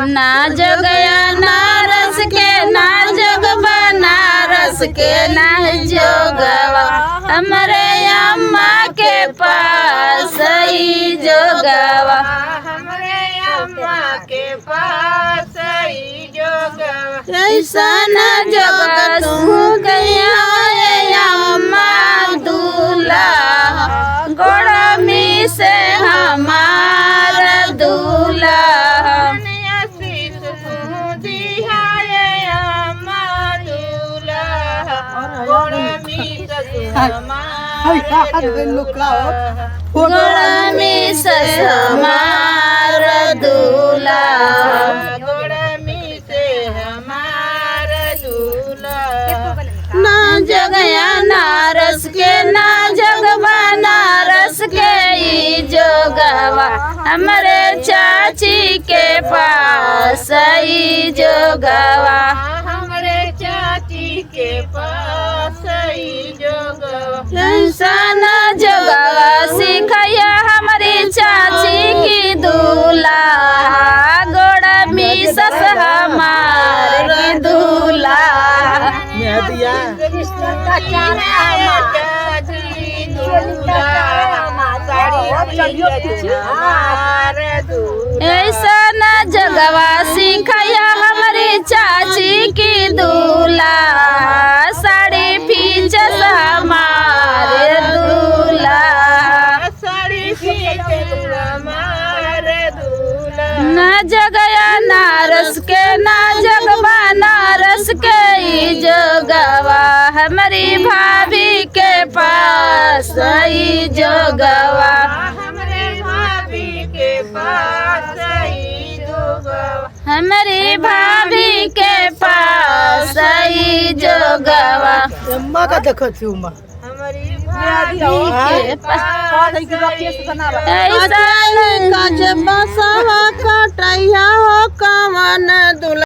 ना जगया नारस के ना जग बनारस के ना जोगवा हमरे अम्मा के पास ही जोगवा हमरे अम्मा के पास ही जोगवा ऐसा न जग तू गया अम्मा दूल्हा गोड़मी से हमारा दूल्हा गोड़मी से हमारा दूल्हा ना जगया नारस के ना जग बनारस के ई जोगवा हमरे चाची के पास ई जोगवा हमरे चाची के पास ही जोगवा इंसान जोगवा सिखैया हमारी चाची की दूल्हा गोड़मी सस हमारी दूल्हा ऐसा न जगवा सिखैया हमारी चाची की दूल्हा साड़ी पीछस हमारे दूल्हा न जगया नारस के ना जग बनारस के ई जोगवा हमारी भाभी के पास ई जोगवा हमरे भाभी के पास ही जोगवा हमारी भाभी के पास ई जोगवा अम्मा का देखो थी उम्मा हमारी भाभी के पास ऐसा काजे बसवा कटैया हो कवन